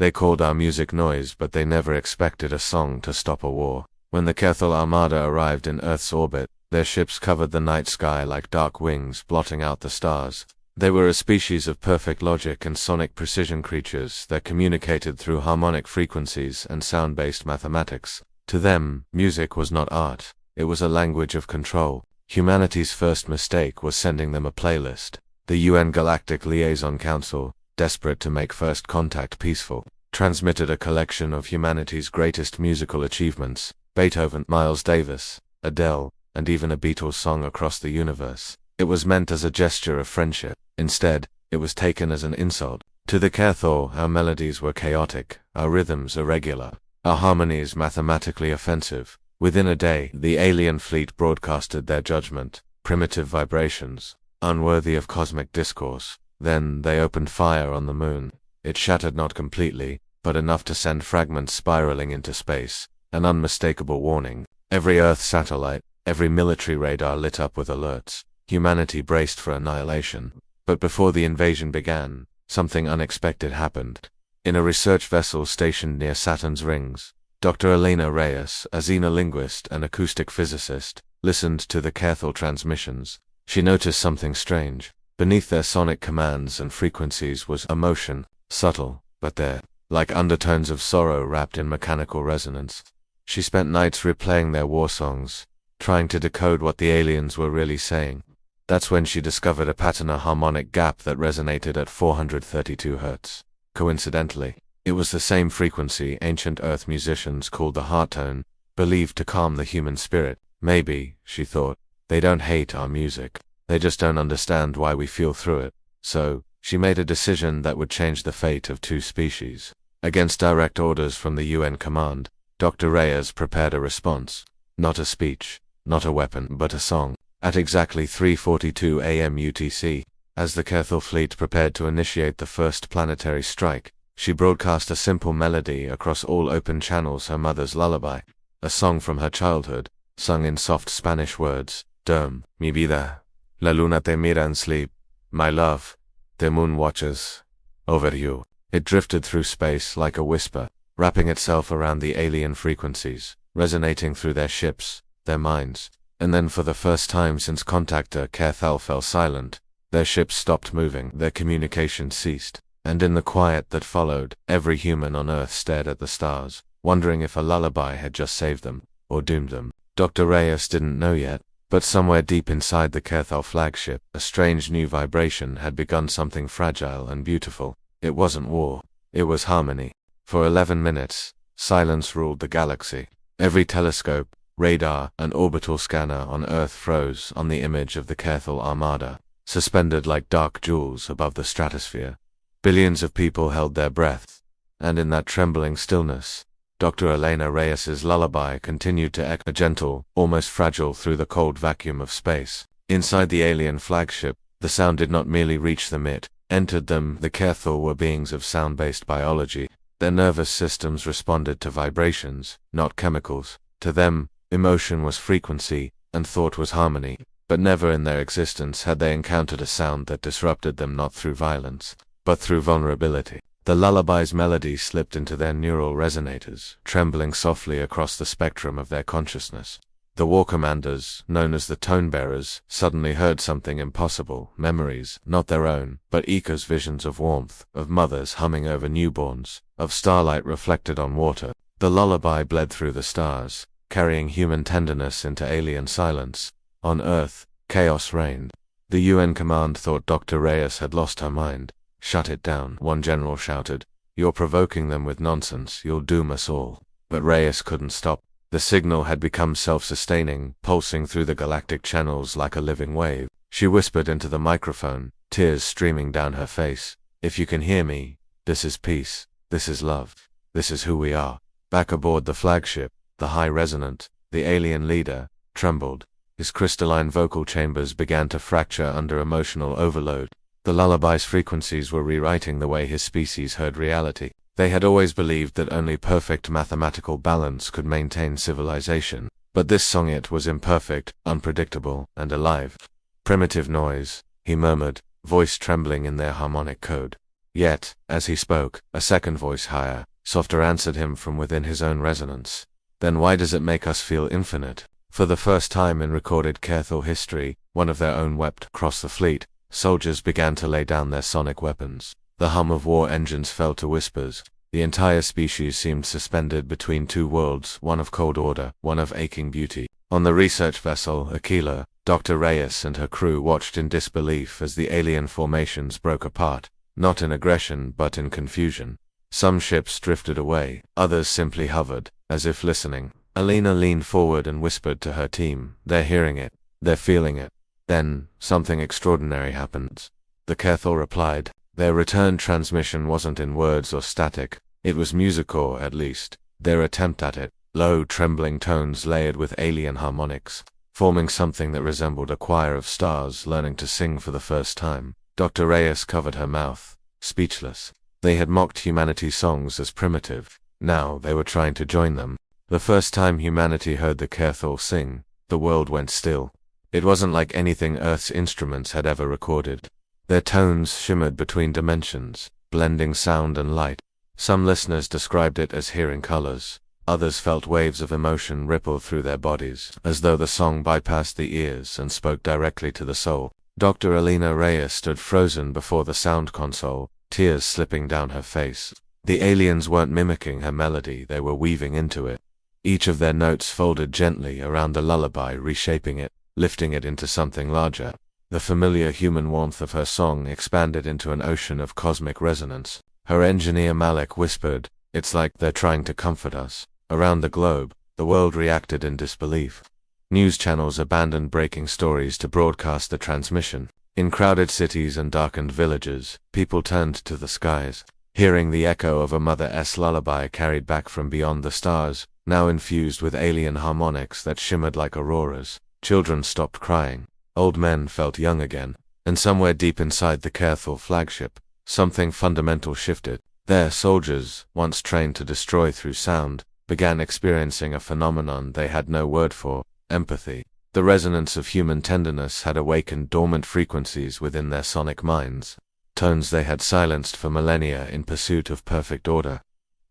They called our music noise, but they never expected a song to stop a war. When the Kethel Armada arrived in Earth's orbit, their ships covered the night sky like dark wings, blotting out the stars. They were a species of perfect logic and sonic precision creatures that communicated through harmonic frequencies and sound-based mathematics. To them, music was not art. It was a language of control. Humanity's first mistake was sending them a playlist. The UN Galactic Liaison Council, desperate to make first contact peaceful, transmitted a collection of humanity's greatest musical achievements: Beethoven, Miles Davis, Adele, and even a Beatles song across the universe. It was meant as a gesture of friendship. Instead, it was taken as an insult. To the Kethel, our melodies were chaotic, our rhythms irregular, our harmonies mathematically offensive. Within a day, the alien fleet broadcasted their judgment: primitive vibrations, unworthy of cosmic discourse. Then they opened fire on the moon. It shattered not completely, but enough to send fragments spiraling into space, an unmistakable warning. Every Earth satellite, every military radar lit up with alerts. Humanity braced for annihilation. But before the invasion began, something unexpected happened. In a research vessel stationed near Saturn's rings, Dr. Elena Reyes, a xenolinguist and acoustic physicist, listened to the Kethel transmissions. She noticed something strange. Beneath their sonic commands and frequencies was emotion, subtle, but there, like undertones of sorrow wrapped in mechanical resonance. She spent nights replaying their war songs, trying to decode what the aliens were really saying. That's when she discovered a pattern, a harmonic gap that resonated at 432 Hz. Coincidentally, it was the same frequency ancient Earth musicians called the heart tone, believed to calm the human spirit. Maybe, she thought, they don't hate our music. They just don't understand why we feel through it. So, she made a decision that would change the fate of two species. Against direct orders from the UN command, Dr. Reyes prepared a response. Not a speech, not a weapon, but a song. At exactly 3:42 a.m. UTC, as the Kethel fleet prepared to initiate the first planetary strike, she broadcast a simple melody across all open channels, her mother's lullaby, a song from her childhood, sung in soft Spanish words. Duerm, mi vida. La luna te mira and sleep. My love. The moon watches over you. It drifted through space like a whisper, wrapping itself around the alien frequencies, resonating through their ships, their minds. And then for the first time since Contactor Kethel fell silent, their ships stopped moving, their communication ceased. And in the quiet that followed, every human on Earth stared at the stars, wondering if a lullaby had just saved them, or doomed them. Dr. Reyes didn't know yet, but somewhere deep inside the Kethel flagship, a strange new vibration had begun, something fragile and beautiful. It wasn't war, it was harmony. For 11 minutes, silence ruled the galaxy. Every telescope, radar, and orbital scanner on Earth froze on the image of the Kethel Armada, suspended like dark jewels above the stratosphere. Billions of people held their breath, and in that trembling stillness, Dr. Elena Reyes's lullaby continued to echo, gentle, almost fragile, through the cold vacuum of space. Inside the alien flagship, the sound did not merely reach them, it entered them. The Kethel were beings of sound-based biology. Their nervous systems responded to vibrations, not chemicals. To them, emotion was frequency, and thought was harmony. But never in their existence had they encountered a sound that disrupted them, not through violence, but through vulnerability. The lullaby's melody slipped into their neural resonators, trembling softly across the spectrum of their consciousness. The war commanders, known as the tone-bearers, suddenly heard something impossible: memories, not their own, but Ika's visions of warmth, of mothers humming over newborns, of starlight reflected on water. The lullaby bled through the stars, carrying human tenderness into alien silence. On Earth, chaos reigned. The UN command thought Dr. Reyes had lost her mind. Shut it down, one general shouted. You're provoking them with nonsense, you'll doom us all. But Reyes couldn't stop. The signal had become self-sustaining, pulsing through the galactic channels like a living wave. She whispered into the microphone, tears streaming down her face. If you can hear me, this is peace, this is love, this is who we are. Back aboard the flagship, the high resonant, the alien leader, trembled. His crystalline vocal chambers began to fracture under emotional overload. The lullaby's frequencies were rewriting the way his species heard reality. They had always believed that only perfect mathematical balance could maintain civilization. But this song, it was imperfect, unpredictable, and alive. Primitive noise, he murmured, voice trembling in their harmonic code. Yet, as he spoke, a second voice higher, softer answered him from within his own resonance. Then why does it make us feel infinite? For the first time in recorded Kerthal history, one of their own wept. Across the fleet, soldiers began to lay down their sonic weapons. The hum of war engines fell to whispers. The entire species seemed suspended between two worlds, one of cold order, one of aching beauty. On the research vessel, Aquila, Dr. Reyes and her crew watched in disbelief as the alien formations broke apart, not in aggression but in confusion. Some ships drifted away, others simply hovered, as if listening. Elena leaned forward and whispered to her team, "They're hearing it. They're feeling it." Then, something extraordinary happened. The Kerthal replied. Their return transmission wasn't in words or static. It was musical, at least. Their attempt at it, low, trembling tones layered with alien harmonics, forming something that resembled a choir of stars learning to sing for the first time. Dr. Reyes covered her mouth, speechless. They had mocked humanity's songs as primitive. Now they were trying to join them. The first time humanity heard the Kerthal sing, the world went still. It wasn't like anything Earth's instruments had ever recorded. Their tones shimmered between dimensions, blending sound and light. Some listeners described it as hearing colors. Others felt waves of emotion ripple through their bodies, as though the song bypassed the ears and spoke directly to the soul. Dr. Elena Reyes stood frozen before the sound console, tears slipping down her face. The aliens weren't mimicking her melody, they were weaving into it. Each of their notes folded gently around the lullaby, reshaping it, lifting it into something larger. The familiar human warmth of her song expanded into an ocean of cosmic resonance. Her engineer Malik whispered, "It's like they're trying to comfort us." Around the globe, the world reacted in disbelief. News channels abandoned breaking stories to broadcast the transmission. In crowded cities and darkened villages, people turned to the skies, hearing the echo of a mother's lullaby carried back from beyond the stars, now infused with alien harmonics that shimmered like auroras. Children stopped crying. Old men felt young again. And somewhere deep inside the Kerthal flagship, something fundamental shifted. Their soldiers, once trained to destroy through sound, began experiencing a phenomenon they had no word for: empathy. The resonance of human tenderness had awakened dormant frequencies within their sonic minds, tones they had silenced for millennia in pursuit of perfect order.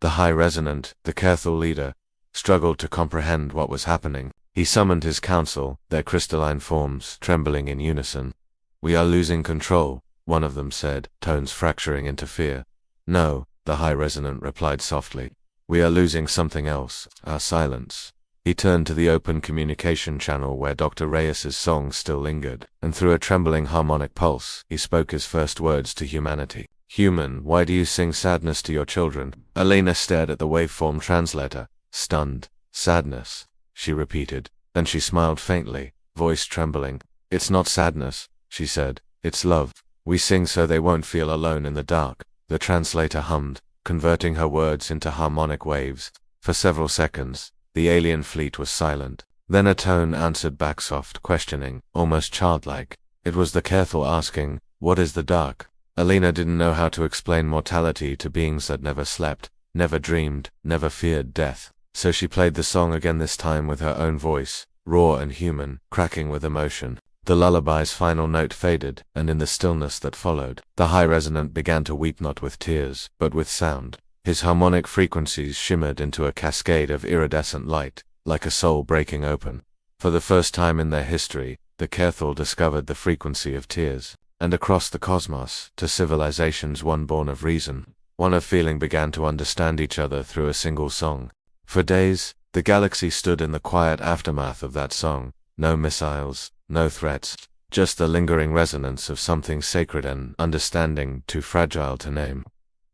The high resonant, the Kerthal leader, struggled to comprehend what was happening. He summoned his council, their crystalline forms trembling in unison. "We are losing control," one of them said, tones fracturing into fear. "No," the high resonant replied softly. "We are losing something else, our silence." He turned to the open communication channel where Dr. Reyes's song still lingered, and through a trembling harmonic pulse, he spoke his first words to humanity. "Human, why do you sing sadness to your children?" Elena stared at the waveform translator, stunned. "Sadness," she repeated. Then she smiled faintly, voice trembling. "It's not sadness," she said. "It's love. We sing so they won't feel alone in the dark." The translator hummed, converting her words into harmonic waves. For several seconds, the alien fleet was silent. Then a tone answered back, soft, questioning, almost childlike. It was the Kerthal asking, "What is the dark?" Elena didn't know how to explain mortality to beings that never slept, never dreamed, never feared death. So she played the song again, this time with her own voice, raw and human, cracking with emotion. The lullaby's final note faded, and in the stillness that followed, the high resonant began to weep, not with tears, but with sound. His harmonic frequencies shimmered into a cascade of iridescent light, like a soul breaking open. For the first time in their history, the Kerthal discovered the frequency of tears. And across the cosmos, to civilizations one born of reason, one of feeling, began to understand each other through a single song. For days, the galaxy stood in the quiet aftermath of that song. No missiles, no threats, just the lingering resonance of something sacred and understanding too fragile to name.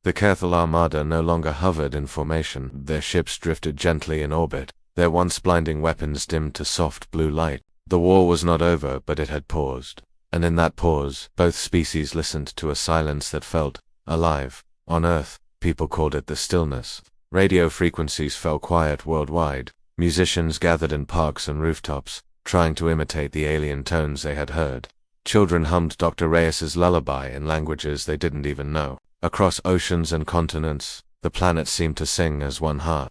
The Kerthal armada no longer hovered in formation. Their ships drifted gently in orbit, their once blinding weapons dimmed to soft blue light. The war was not over, but it had paused. And in that pause, both species listened to a silence that felt alive. On Earth, people called it the stillness. Radio frequencies fell quiet worldwide. Musicians gathered in parks and rooftops, trying to imitate the alien tones they had heard. Children hummed Dr. Reyes's lullaby in languages they didn't even know. Across oceans and continents, the planet seemed to sing as one heart.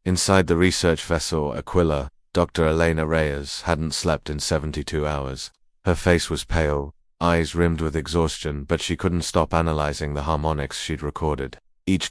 Inside the research vessel Aquila, Dr. Elena Reyes hadn't slept in 72 hours. Her face was pale, eyes rimmed with exhaustion, but she couldn't stop analyzing the harmonics she'd recorded. Each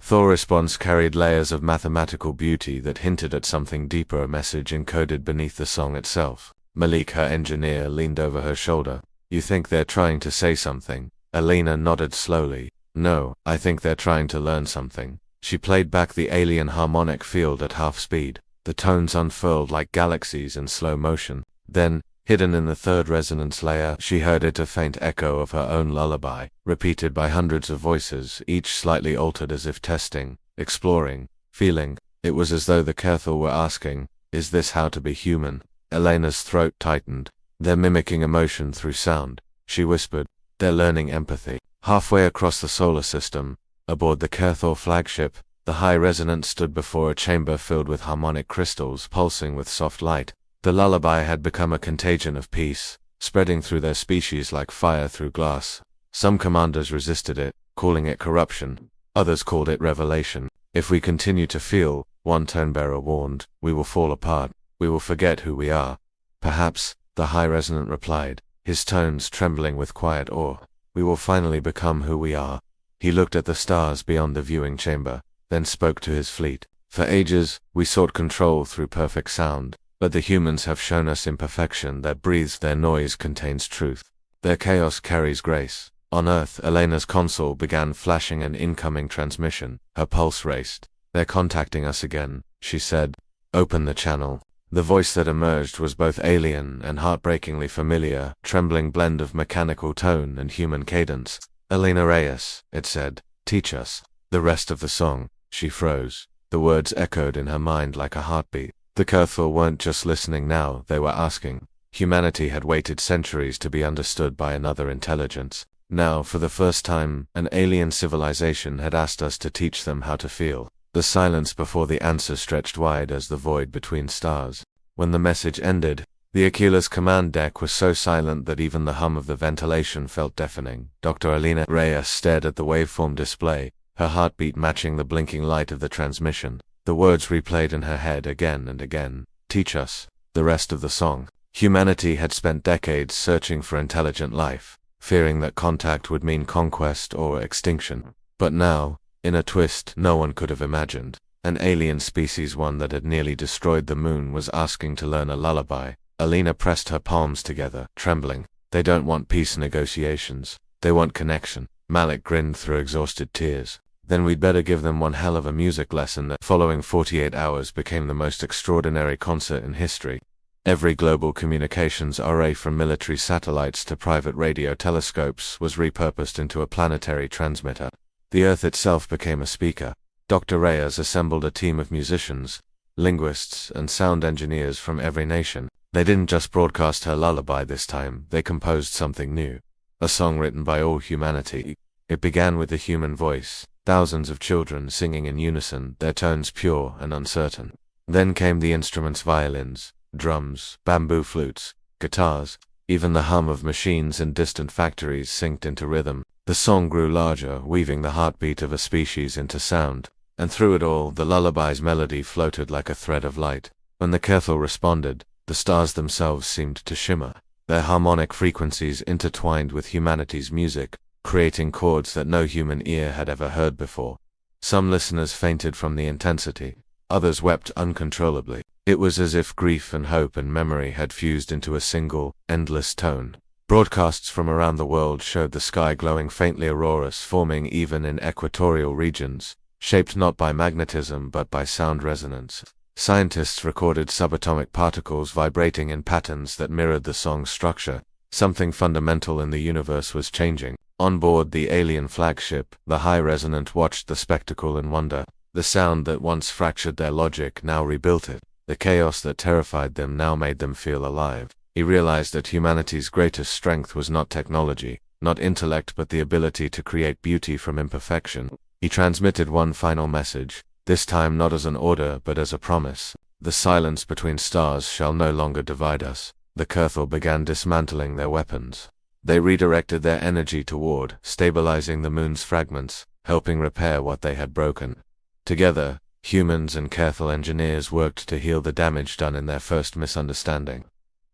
Thor response carried layers of mathematical beauty that hinted at something deeper, a message encoded beneath the song itself. Malik, her engineer, leaned over her shoulder. You think they're trying to say something? Elena nodded slowly. No, I think they're trying to learn something. She played back the alien harmonic field at half speed. The tones unfurled like galaxies in slow motion. Then, hidden in the third resonance layer, she heard it, a faint echo of her own lullaby, repeated by hundreds of voices, each slightly altered as if testing, exploring, feeling. It was as though the Kethel were asking, is this how to be human? Elena's throat tightened. They're mimicking emotion through sound, she whispered. They're learning empathy. Halfway across the solar system, aboard the Kethel flagship, the high resonance stood before a chamber filled with harmonic crystals pulsing with soft light. The lullaby had become a contagion of peace, spreading through their species like fire through glass. Some commanders resisted it, calling it corruption. Others called it revelation. If we continue to feel, one tone-bearer warned, we will fall apart. We will forget who we are. Perhaps, the high resonant replied, his tones trembling with quiet awe. We will finally become who we are. He looked at the stars beyond the viewing chamber, then spoke to his fleet. For ages, we sought control through perfect sound. But the humans have shown us imperfection that breathes. Their noise contains truth. Their chaos carries grace. On Earth, Elena's console began flashing an incoming transmission. Her pulse raced. They're contacting us again, she said. Open the channel. The voice that emerged was both alien and heartbreakingly familiar, trembling blend of mechanical tone and human cadence. Elena Reyes, it said, teach us. The rest of the song. She froze. The words echoed in her mind like a heartbeat. The Kethel weren't just listening now, they were asking. Humanity had waited centuries to be understood by another intelligence. Now, for the first time, an alien civilization had asked us to teach them how to feel. The silence before the answer stretched wide as the void between stars. When the message ended, the Aquilus command deck was so silent that even the hum of the ventilation felt deafening. Dr. Elena Reyes stared at the waveform display, her heartbeat matching the blinking light of the transmission. The words replayed in her head again and again. Teach us. The rest of the song. Humanity had spent decades searching for intelligent life, fearing that contact would mean conquest or extinction. But now, in a twist no one could have imagined, an alien species, one that had nearly destroyed the moon, was asking to learn a lullaby. Elena pressed her palms together, trembling. They don't want peace negotiations. They want connection. Malik grinned through exhausted tears. Then we'd better give them one hell of a music lesson. That following 48 hours became the most extraordinary concert in history. Every global communications array, from military satellites to private radio telescopes, was repurposed into a planetary transmitter. The Earth itself became a speaker. Dr. Reyes assembled a team of musicians, linguists, and sound engineers from every nation. They didn't just broadcast her lullaby this time, they composed something new. A song written by all humanity. It began with the human voice. Thousands of children singing in unison, their tones pure and uncertain. Then came the instruments: violins, drums, bamboo flutes, guitars. Even the hum of machines in distant factories synced into rhythm. The song grew larger, weaving the heartbeat of a species into sound. And through it all, the lullaby's melody floated like a thread of light. When the Kethel responded, the stars themselves seemed to shimmer. Their harmonic frequencies intertwined with humanity's music, creating chords that no human ear had ever heard before. Some listeners fainted from the intensity. Others wept uncontrollably. It was as if grief and hope and memory had fused into a single, endless tone. Broadcasts from around the world showed the sky glowing faintly, auroras forming even in equatorial regions, shaped not by magnetism but by sound resonance. Scientists recorded subatomic particles vibrating in patterns that mirrored the song's structure. Something fundamental in the universe was changing. On board the alien flagship, the high resonant watched the spectacle in wonder. The sound that once fractured their logic now rebuilt it. The chaos that terrified them now made them feel alive. He realized that humanity's greatest strength was not technology, not intellect, but the ability to create beauty from imperfection. He transmitted one final message, this time not as an order but as a promise. The silence between stars shall no longer divide us. The Kethel began dismantling their weapons. They redirected their energy toward stabilizing the moon's fragments, helping repair what they had broken. Together, humans and Kethel engineers worked to heal the damage done in their first misunderstanding.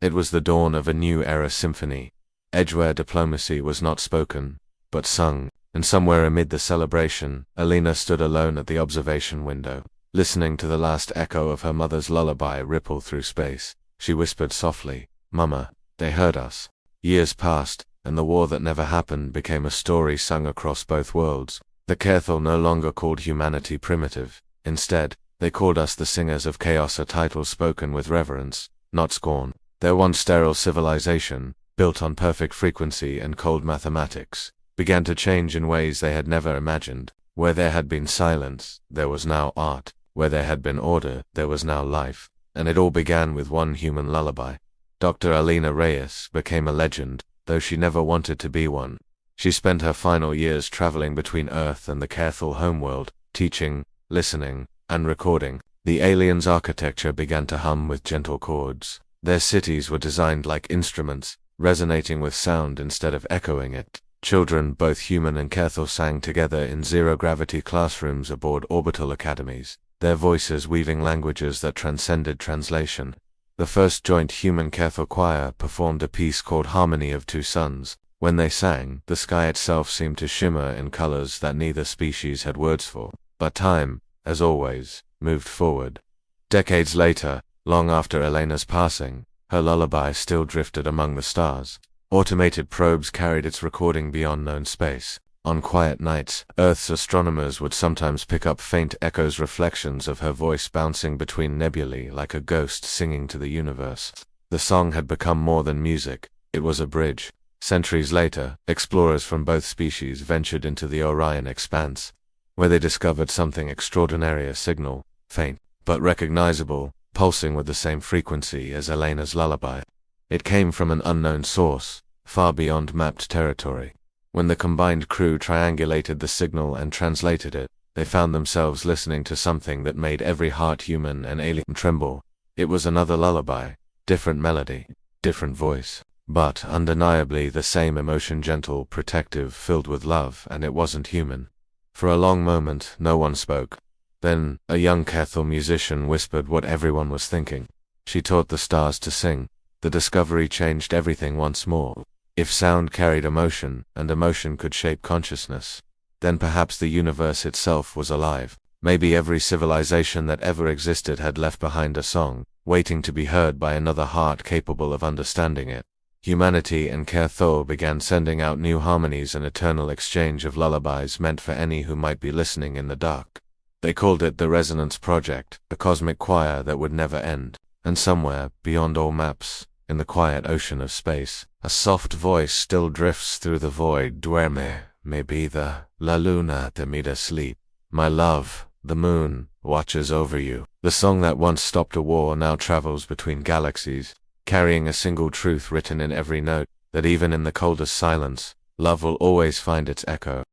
It was the dawn of a new era symphony. edgeware diplomacy was not spoken, but sung, and somewhere amid the celebration, Elena stood alone at the observation window, listening to the last echo of her mother's lullaby ripple through space. She whispered softly, "Mama, they heard us." Years passed, and the war that never happened became a story sung across both worlds. The Cathal no longer called humanity primitive. Instead, they called us the singers of chaos, a title spoken with reverence, not scorn. Their once sterile civilization, built on perfect frequency and cold mathematics, began to change in ways they had never imagined. Where there had been silence, there was now art. Where there had been order, there was now life. And it all began with one human lullaby. Dr. Elena Reyes became a legend, though she never wanted to be one. She spent her final years traveling between Earth and the Cathal homeworld, teaching, listening, and recording. The aliens' architecture began to hum with gentle chords. Their cities were designed like instruments, resonating with sound instead of echoing it. Children, both human and Cathal, sang together in zero-gravity classrooms aboard orbital academies, their voices weaving languages that transcended translation. The first joint human Cathal choir performed a piece called Harmony of Two Suns. When they sang, the sky itself seemed to shimmer in colors that neither species had words for. But time, as always, moved forward. Decades later, long after Elena's passing, her lullaby still drifted among the stars. Automated probes carried its recording beyond known space. On quiet nights, Earth's astronomers would sometimes pick up faint echoes, reflections of her voice bouncing between nebulae like a ghost singing to the universe. The song had become more than music, it was a bridge. Centuries later, explorers from both species ventured into the Orion expanse, where they discovered something extraordinary, a signal, faint, but recognizable, pulsing with the same frequency as Elena's lullaby. It came from an unknown source, far beyond mapped territory. When the combined crew triangulated the signal and translated it, they found themselves listening to something that made every heart, human and alien, tremble. It was another lullaby, different melody, different voice, but undeniably the same emotion, gentle, protective, filled with love, and it wasn't human. For a long moment, no one spoke. Then, a young Cathal musician whispered what everyone was thinking. She taught the stars to sing. The discovery changed everything once more. If sound carried emotion, and emotion could shape consciousness, then perhaps the universe itself was alive. Maybe every civilization that ever existed had left behind a song, waiting to be heard by another heart capable of understanding it. Humanity and Cathal began sending out new harmonies, an eternal exchange of lullabies meant for any who might be listening in the dark. They called it the Resonance Project, a cosmic choir that would never end. And somewhere, beyond all maps, in the quiet ocean of space, a soft voice still drifts through the void. Duerme, may be the La Luna te mira sleep. My love, the moon, watches over you. The song that once stopped a war now travels between galaxies, carrying a single truth written in every note, that even in the coldest silence, love will always find its echo.